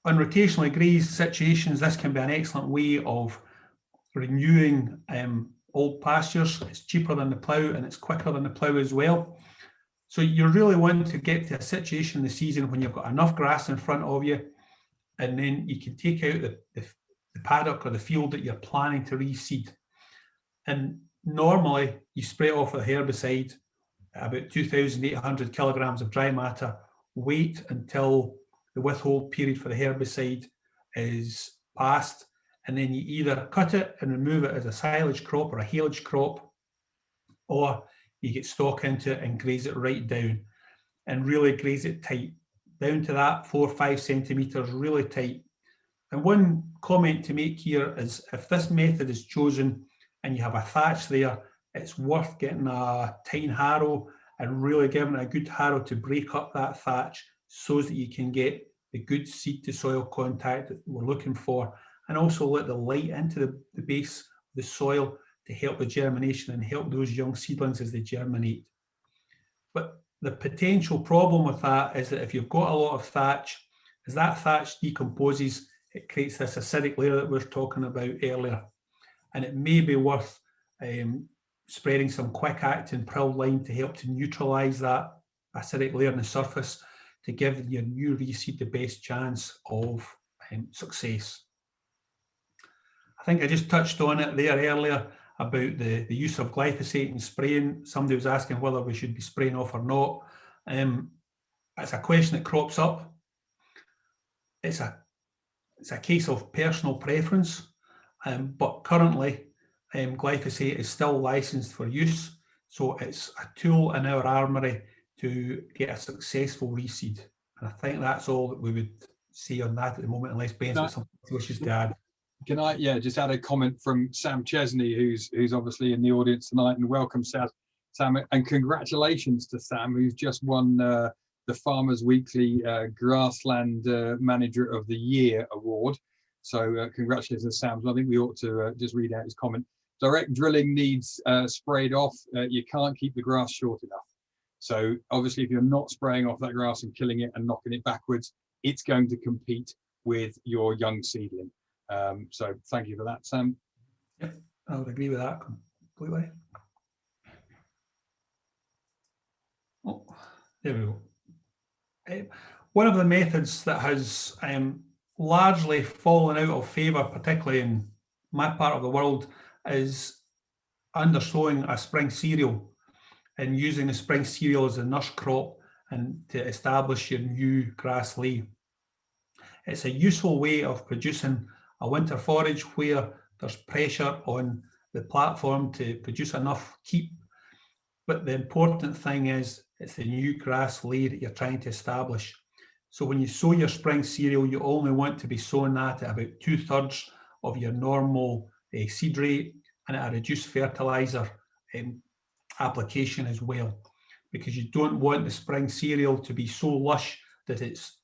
On rotationally grazed situations, this can be an excellent way of renewing old pastures. It's cheaper than the plough, and it's quicker than the plough as well. So you really want to get to a situation in the season when you've got enough grass in front of you, and then you can take out the paddock or the field that you're planning to reseed. And normally you spray it off with a herbicide, about 2,800 kilograms of dry matter, wait until the withhold period for the herbicide is passed, and then you either cut it and remove it as a silage crop or a haylage crop, or you get stock into it and graze it right down, and really graze it tight, down to that 4 or 5 centimetres, really tight. And one comment to make here is, if this method is chosen and you have a thatch there, it's worth getting a tine harrow and really giving it a good harrow to break up that thatch, so that you can get the good seed to soil contact that we're looking for, and also let the light into the base of the soil to help the germination and help those young seedlings as they germinate. But the potential problem with that is that if you've got a lot of thatch, as that thatch decomposes, it creates this acidic layer that we were talking about earlier. And it may be worth spreading some quick-acting prill lime to help to neutralise that acidic layer on the surface, to give your new reseed the best chance of success. I think I just touched on it there earlier about the use of glyphosate in spraying. Somebody was asking whether we should be spraying off or not. It's a question that crops up. It's a case of personal preference, but currently glyphosate is still licensed for use, so it's a tool in our armoury to get a successful reseed. And I think that's all that we would say on that at the moment, unless Ben's got something wishes to add. Can I just add a comment from Sam Chesney, who's obviously in the audience tonight, and welcome Sam, and congratulations to Sam, who's just won the Farmers Weekly Grassland Manager of the Year award. So congratulations to Sam. I think we ought to just read out his comment. Direct drilling needs sprayed off. You can't keep the grass short enough. So obviously, if you're not spraying off that grass and killing it and knocking it backwards, it's going to compete with your young seedling. So thank you for that, Sam. Yep, I would agree with that completely. Oh, there we go. One of the methods that has largely fallen out of favour, particularly in my part of the world, is undersowing a spring cereal and using the spring cereal as a nurse crop and to establish your new grass ley. It's a useful way of producing a winter forage where there's pressure on the platform to produce enough keep. But the important thing is it's the new grass ley that you're trying to establish. So when you sow your spring cereal, you only want to be sowing that at about 2/3 of your normal seed rate, and at a reduced fertiliser application as well, because you don't want the spring cereal to be so lush that it's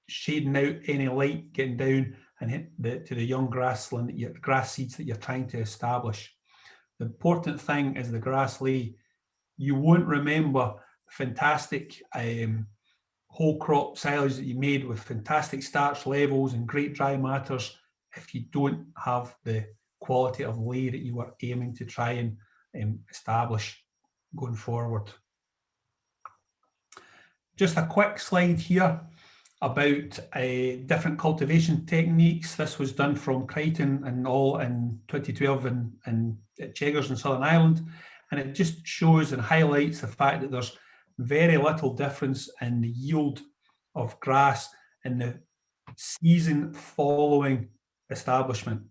shading out any light getting down and hit to the young grassland, grass seeds that you're trying to establish. The important thing is the grass ley. You won't remember fantastic whole crop silage that you made with fantastic starch levels and great dry matters if you don't have the quality of ley that you were aiming to try and establish going forward. Just a quick slide here about different cultivation techniques. This was done from Crichton and all in 2012 in Cheggers in Southern Ireland, and it just shows and highlights the fact that there's very little difference in the yield of grass in the season following establishment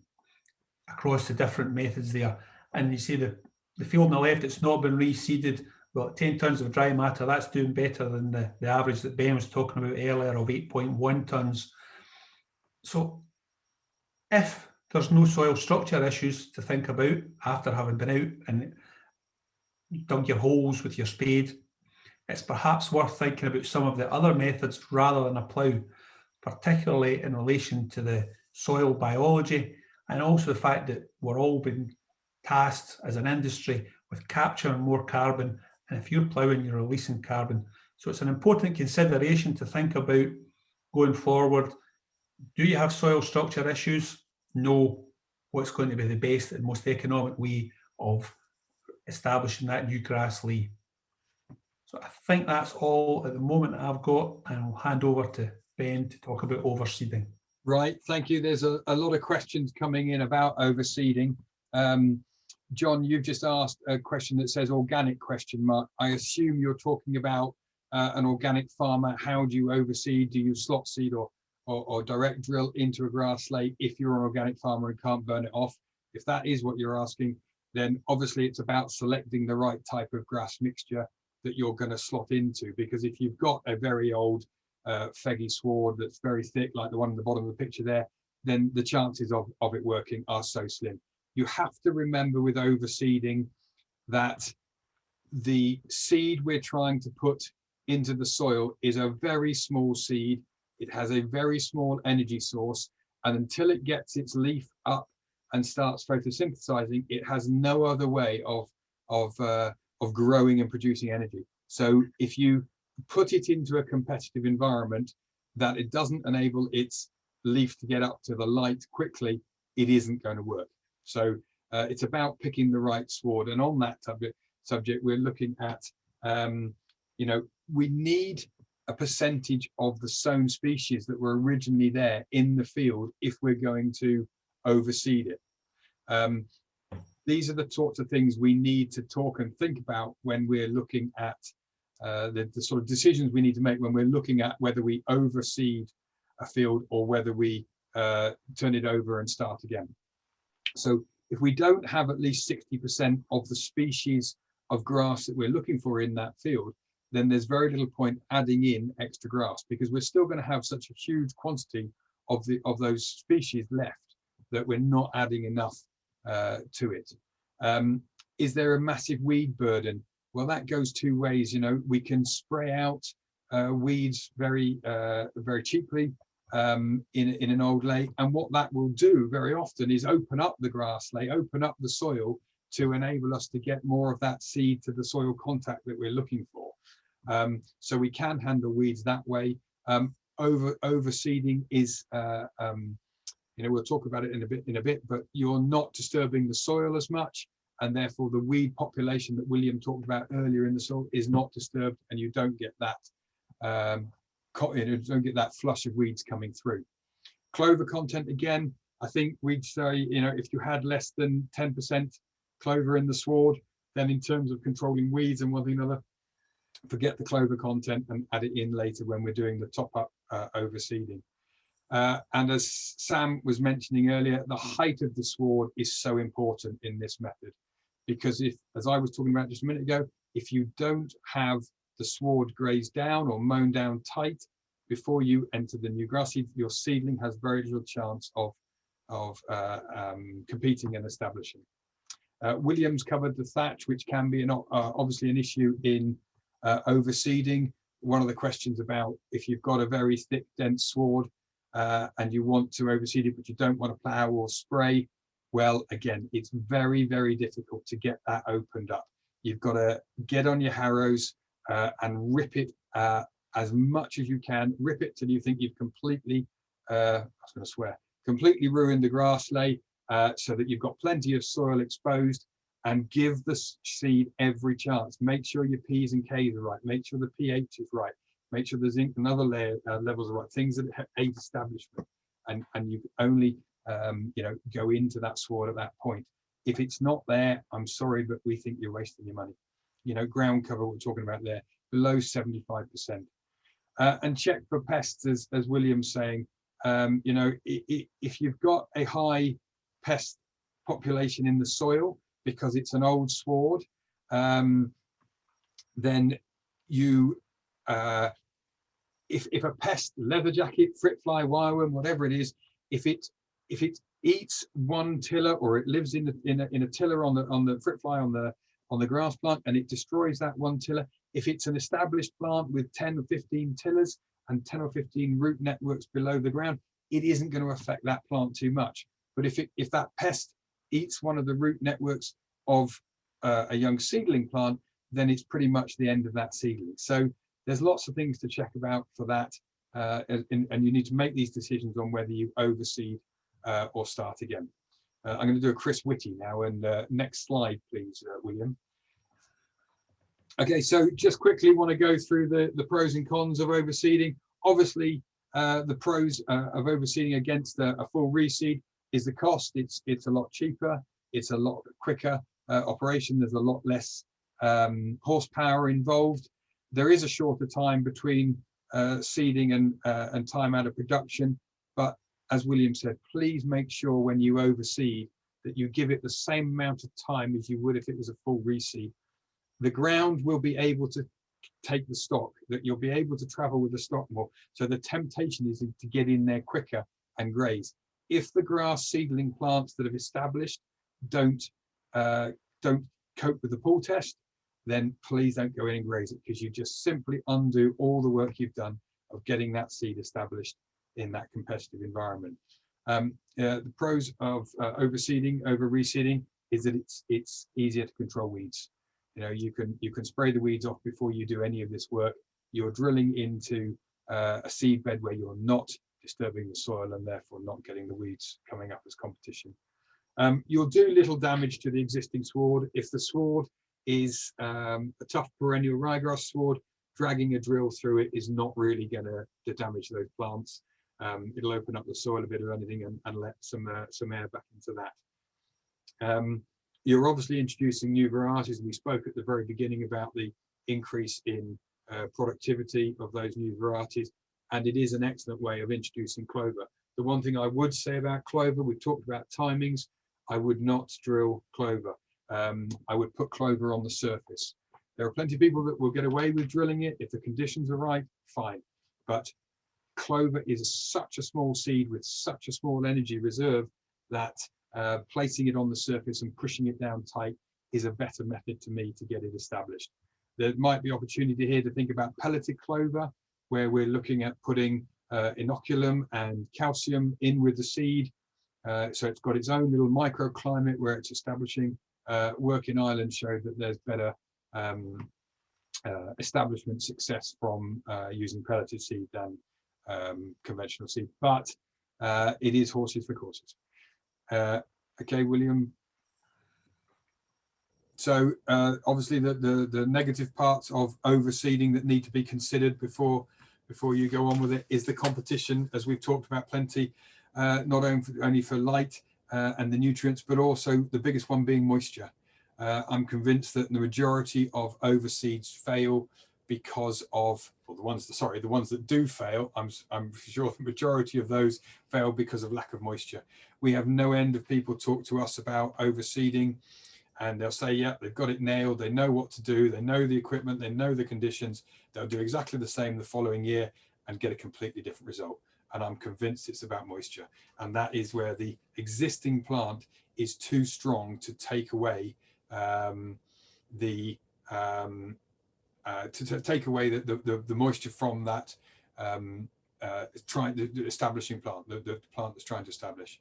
across the different methods there. And you see the field on the left, it's not been reseeded. Well, 10 tonnes of dry matter, that's doing better than the average that Ben was talking about earlier of 8.1 tonnes. So if there's no soil structure issues to think about after having been out and dug your holes with your spade, it's perhaps worth thinking about some of the other methods rather than a plough, particularly in relation to the soil biology, and also the fact that we're all being tasked as an industry with capturing more carbon, and if you're ploughing, you're releasing carbon. So it's an important consideration to think about going forward. Do you have soil structure issues? Know what's going to be the best and most economic way of establishing that new grass ley. So I think that's all at the moment I've got, and we'll hand over to Ben to talk about overseeding. Right, thank you. There's a lot of questions coming in about overseeding. John, you've just asked a question that says organic question mark. I assume you're talking about an organic farmer. How do you overseed? Do you slot seed or direct drill into a grass ley if you're an organic farmer and can't burn it off? If that is what you're asking, then obviously it's about selecting the right type of grass mixture that you're going to slot into, because if you've got a very old feggy sward that's very thick, like the one in the bottom of the picture there, then the chances of it working are so slim. You have to remember with overseeding that the seed we're trying to put into the soil is a very small seed. It has a very small energy source, and until it gets its leaf up and starts photosynthesizing, it has no other way of growing and producing energy. So if you put it into a competitive environment that it doesn't enable its leaf to get up to the light quickly, it isn't going to work. So it's about picking the right sward. And on that subject, we're looking at, we need a percentage of the sown species that were originally there in the field if we're going to overseed it. These are the sorts of things we need to talk and think about when we're looking at the sort of decisions we need to make when we're looking at whether we overseed a field or whether we turn it over and start again. So if we don't have at least 60% of the species of grass that we're looking for in that field, then there's very little point adding in extra grass, because we're still going to have such a huge quantity of those species left that we're not adding enough to it. Is there a massive weed burden? Well, that goes two ways. We can spray out weeds very cheaply in an old ley, and what that will do very often is open up the grass ley, open up the soil to enable us to get more of that seed to the soil contact that we're looking for. So we can handle weeds that way. Overseeding is we'll talk about it in a bit, but you're not disturbing the soil as much, and therefore the weed population that William talked about earlier in the soil is not disturbed, and you don't get that flush of weeds coming through. Clover content, again, I think we'd say, if you had less than 10% clover in the sward, then in terms of controlling weeds and one thing or another, forget the clover content and add it in later when we're doing the top-up overseeding. And as Sam was mentioning earlier, the height of the sward is so important in this method, because if, as I was talking about just a minute ago, if you don't have the sward grazed down or mown down tight before you enter the new grass seed, your seedling has very little chance of competing and establishing. Williams covered the thatch, which can be obviously an issue in overseeding. One of the questions about if you've got a very thick, dense sward and you want to overseed it, but you don't want to plow or spray, well, again, it's very, very difficult to get that opened up. You've got to get on your harrows and rip it as much as you can. Rip it till you think you've completely, completely ruined the grass ley, so that you've got plenty of soil exposed, and give the seed every chance. Make sure your P's and K's are right. Make sure the pH is right. Make sure the zinc and other levels are right. Things that aid establishment, and you only go into that sward at that point. If it's not there, I'm sorry, but we think you're wasting your money. Ground cover, we're talking about there, below 75%. And check for pests, as William's saying. If you've got a high pest population in the soil because it's an old sward, then you, if a pest, leather jacket, fruit fly, wireworm, whatever it is, if it eats one tiller, or it lives in a tiller on the fruit fly on on the grass plant and it destroys that one tiller. If it's an established plant with 10 or 15 tillers and 10 or 15 root networks below the ground, it isn't going to affect that plant too much. But if that pest eats one of the root networks of a young seedling plant, then it's pretty much the end of that seedling. So there's lots of things to check about for that, and you need to make these decisions on whether you overseed or start again. I'm going to do a Chris Whitty now, and next slide, please, William. Okay, so just quickly want to go through the pros and cons of overseeding. Obviously, the pros of overseeding against a full reseed is the cost. It's a lot cheaper. It's a lot quicker operation. There's a lot less horsepower involved. There is a shorter time between seeding and time out of production. But as William said, please make sure when you overseed that you give it the same amount of time as you would if it was a full reseed. The ground will be able to take the stock, that you'll be able to travel with the stock more. So the temptation is to get in there quicker and graze. If the grass seedling plants that have established don't cope with the pull test, then please don't go in and graze it, because you just simply undo all the work you've done of getting that seed established in that competitive environment. The pros of overseeding over reseeding is that it's easier to control weeds. You know, you can spray the weeds off before you do any of this work. You're drilling into a seed bed where you're not disturbing the soil and therefore not getting the weeds coming up as competition. You'll do little damage to the existing sward. If the sward is a tough perennial ryegrass sward, dragging a drill through it is not really going to damage those plants. It'll open up the soil a bit or anything and let some air back into that. You're obviously introducing new varieties. We spoke at the very beginning about the increase in productivity of those new varieties, and it is an excellent way of introducing clover. The one thing I would say about clover, we've talked about timings. I would not drill clover. I would put clover on the surface. There are plenty of people that will get away with drilling it if the conditions are right, fine. But clover is such a small seed with such a small energy reserve that placing it on the surface and pushing it down tight is a better method to me to get it established. There might be opportunity here to think about pelleted clover, where we're looking at putting inoculum and calcium in with the seed. So it's got its own little microclimate where it's establishing. Work in Ireland showed that there's better establishment success from using pelleted seed than conventional seed, but it is horses for courses. Okay, William. So obviously the negative parts of overseeding that need to be considered before you go on with it is the competition, as we've talked about plenty, not only for light and the nutrients, but also the biggest one being moisture. I'm convinced that the majority of overseeds fail because of, or the ones that do fail, I'm sure the majority of those fail because of lack of moisture. We have no end of people talk to us about overseeding, and they'll say, yeah, they've got it nailed, they know what to do, they know the equipment, they know the conditions, they'll do exactly the same the following year and get a completely different result. And I'm convinced it's about moisture, and that is where the existing plant is too strong to take away the moisture from that establishing plant, the plant that's trying to establish.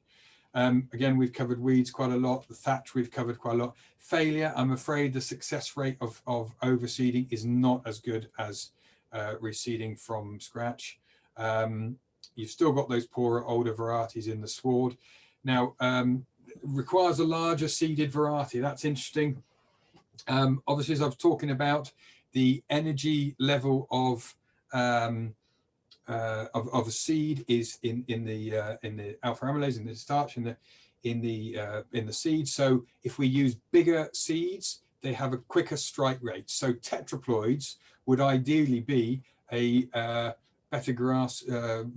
Again, we've covered weeds quite a lot. The thatch we've covered quite a lot. Failure, I'm afraid the success rate of overseeding is not as good as reseeding from scratch. You've still got those poorer, older varieties in the sward. Now, requires a larger seeded variety. That's interesting. Obviously, as I was talking about, the energy level of a seed is in the alpha amylase, in the starch, in the seed. So if we use bigger seeds, they have a quicker strike rate. So tetraploids would ideally be a better grass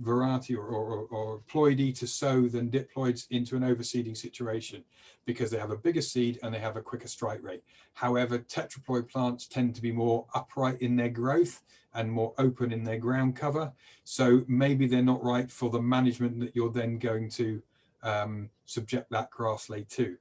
variety or ploidy to sow than diploids into an overseeding situation, because they have a bigger seed and they have a quicker strike rate. However, tetraploid plants tend to be more upright in their growth and more open in their ground cover. So maybe they're not right for the management that you're then going to subject that grass lay to.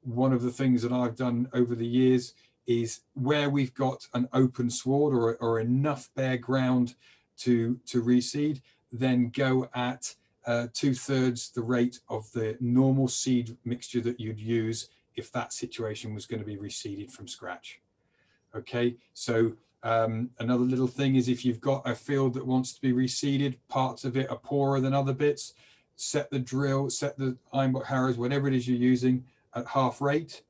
One of the things that I've done over the years is where we've got an open sward or enough bare ground to reseed, then go at 2/3 the rate of the normal seed mixture that you'd use if that situation was going to be reseeded from scratch. Okay, so another little thing is if you've got a field that wants to be reseeded, parts of it are poorer than other bits, set the drill, set the ironbutt harrows, whatever it is you're using, at half rate,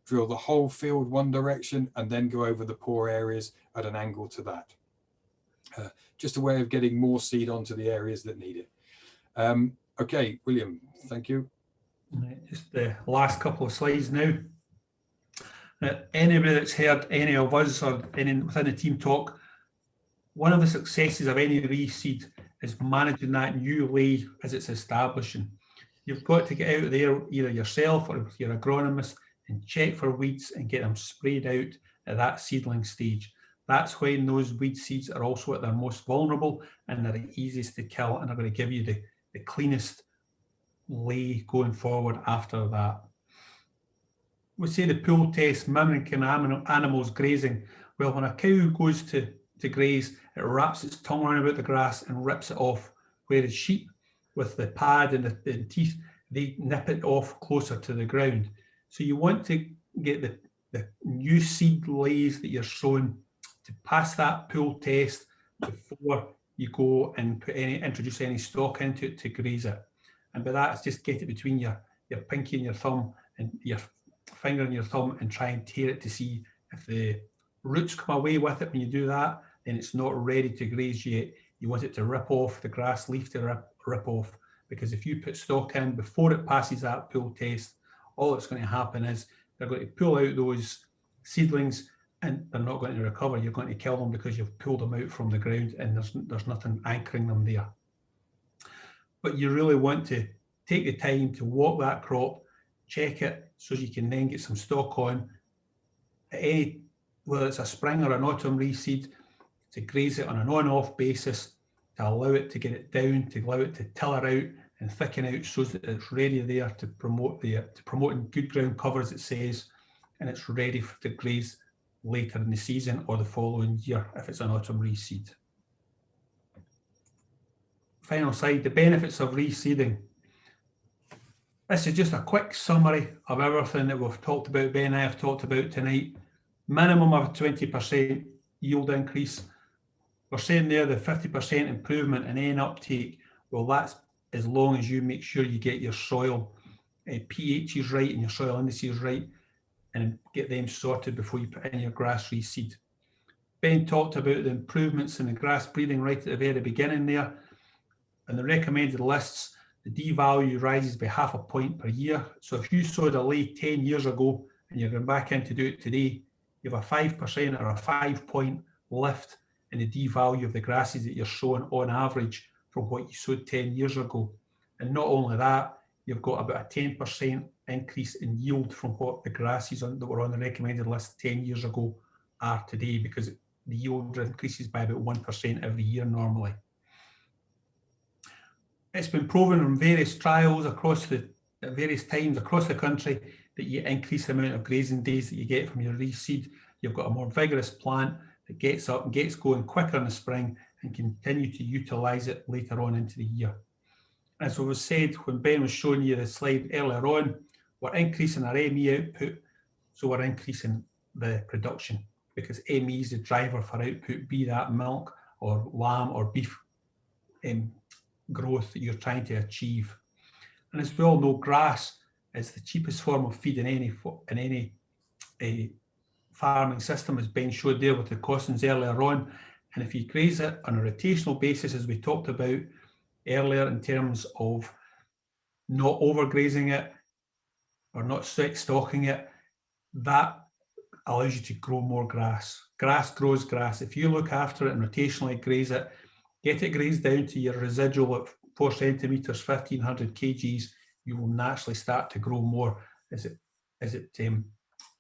drill the whole field one direction, and then go over the poor areas at an angle to that. Just a way of getting more seed onto the areas that need it. Okay, William, thank you. Just the last couple of slides now. Anybody that's heard any of us or any within the team talk, one of the successes of any reseed is managing that new ley as it's establishing. You've got to get out there, either yourself or if you're agronomist, and check for weeds and get them sprayed out at that seedling stage. That's when those weed seeds are also at their most vulnerable and they're the easiest to kill, and are going to give you the cleanest ley going forward after that. We say the pool test mimicking animals grazing. Well, when a cow goes to graze, it wraps its tongue around about the grass and rips it off, whereas sheep with the pad and the teeth, they nip it off closer to the ground. So you want to get the new seed leys that you're sowing to pass that pool test before you go and introduce any stock into it to graze it. And by that, it's just get it between your pinky and your thumb and your finger and your thumb and try and tear it to see if the roots come away with it. When you do that, then it's not ready to graze yet. You want it to rip off, the grass leaf to rip off, because if you put stock in before it passes that pull test, all that's going to happen is they're going to pull out those seedlings and they're not going to recover. You're going to kill them because you've pulled them out from the ground and there's nothing anchoring them there. But you really want to take the time to walk that crop, check it, so you can then get some stock on, whether it's a spring or an autumn reseed, to graze it on an on-off basis, to allow it to get it down, to allow it to tiller out and thicken out so that it's ready there to promoting good ground cover, as it says, and it's ready to graze later in the season or the following year if it's an autumn reseed. Final slide, the benefits of reseeding. This is just a quick summary of everything that we've talked about, Ben and I have talked about tonight. Minimum of a 20% yield increase. We're saying there the 50% improvement in N uptake. Well, that's as long as you make sure you get your soil pHs right and your soil indices right and get them sorted before you put in your grass reseed. Ben talked about the improvements in the grass breeding right at the very beginning there. And the recommended lists, the D value rises by 0.5 point per year. So if you sowed a ley 10 years ago and you're going back in to do it today, you have a 5% or a 5-point lift in the D value of the grasses that you're sowing on average from what you sowed 10 years ago. And not only that, you've got about a 10% increase in yield from what the grasses that were on the recommended list 10 years ago are today, because the yield increases by about 1% every year normally. It's been proven in various trials at various times across the country that you increase the amount of grazing days that you get from your reseed. You've got a more vigorous plant that gets up and gets going quicker in the spring and continue to utilise it later on into the year. As was said when Ben was showing you the slide earlier on, we're increasing our ME output, so we're increasing the production, because ME is the driver for output, be that milk or lamb or beef growth that you're trying to achieve. And as we all know, grass is the cheapest form of feed in any farming system, as Ben showed there with the costings earlier on. And if you graze it on a rotational basis, as we talked about earlier, in terms of not overgrazing it or not stocking it, that allows you to grow more grass. Grass grows grass. If you look after it and rotationally graze it, get it grazed down to your residual at 4 centimetres, 1,500 kgs, you will naturally start to grow more as it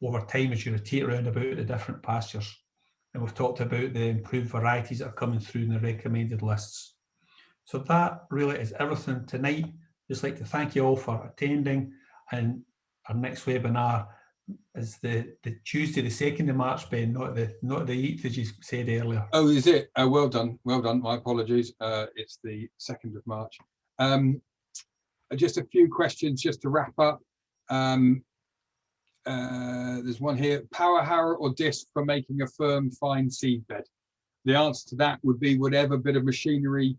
over time as you rotate around about the different pastures. And we've talked about the improved varieties that are coming through in the recommended lists. So that really is everything tonight. Just like to thank you all for attending, and our next webinar is the Tuesday, the 2nd of March, Ben, not the 8th, as you said earlier. Oh, is it? Well done, well done. My apologies. It's the 2nd of March. Just a few questions just to wrap up. There's one here: power harrow or disc for making a firm, fine seed bed? The answer to that would be whatever bit of machinery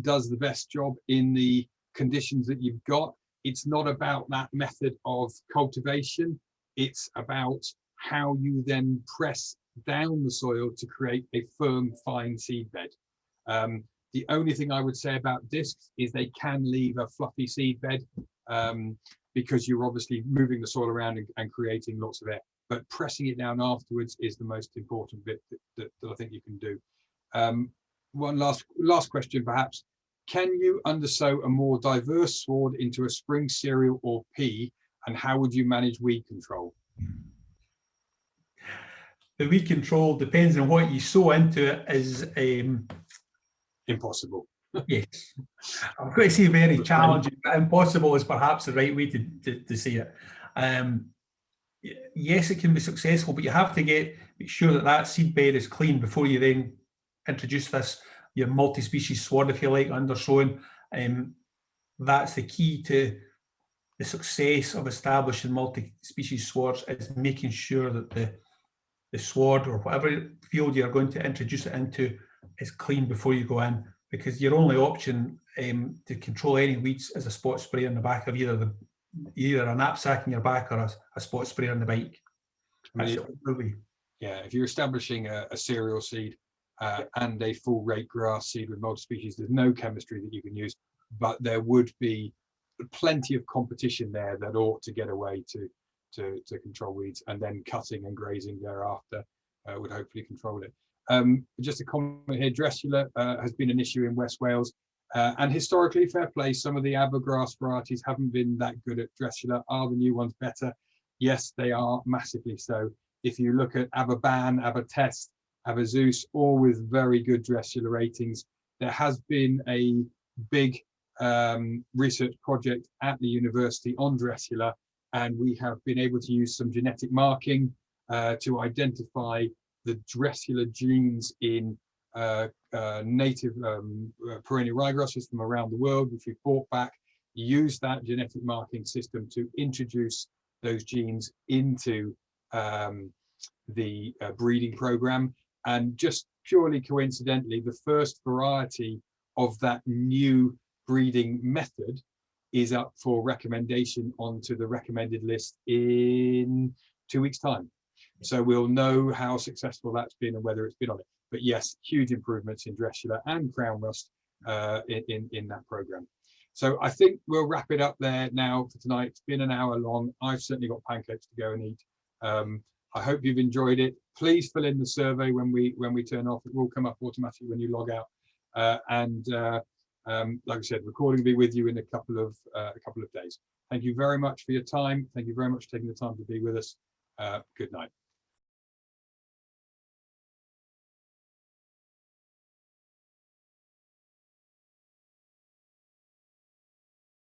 does the best job in the conditions that you've got. It's not about that method of cultivation. It's about how you then press down the soil to create a firm, fine seed bed. The only thing I would say about discs is they can leave a fluffy seed bed because you're obviously moving the soil around and creating lots of air. But pressing it down afterwards is the most important bit that I think you can do. One last question, perhaps. Can you undersow a more diverse sward into a spring cereal or pea, and how would you manage weed control? The weed control depends on what you sow into it is Impossible. Yes, I'm going to say very challenging, but impossible is perhaps the right way to say it. Yes, it can be successful, but you have to make sure that seed bed is clean before you then introduce your multi-species sward, if you like, undersowing. That's the key to the success of establishing multi-species swards, is making sure that the sward or whatever field you're going to introduce it into is clean before you go in, because your only option to control any weeds is a spot spray on the back of either a knapsack in your back or a spot spray on the bike. Yeah, if you're establishing a cereal seed and a full rate grass seed with multi-species, there's no chemistry that you can use, but there would be plenty of competition there that ought to get away to control weeds, and then cutting and grazing thereafter would hopefully control it. Just a comment here: Dressula has been an issue in West Wales, and historically, fair play, some of the Abergrass varieties haven't been that good at Dressula. Are the new ones better? Yes, they are, massively so. If you look at Aberban, Abertest, Aberzeus, all with very good Dressula ratings. There has been a big research project at the university on Dressula, and we have been able to use some genetic marking to identify the Dressula genes in native perennial ryegrasses from around the world, which we brought back, used that genetic marking system to introduce those genes into the breeding program. And just purely coincidentally, the first variety of that new breeding method is up for recommendation onto the recommended list in 2 weeks' time. So we'll know how successful that's been and whether it's been on it. But yes, huge improvements in Dressula and crown rust in that program. So I think we'll wrap it up there now for tonight. It's been an hour long. I've certainly got pancakes to go and eat. I hope you've enjoyed it. Please fill in the survey when we turn off. It will come up automatically when you log out. Like I said, recording will be with you in a couple of days. Thank you very much for your time. Thank you very much for taking the time to be with us. Good night.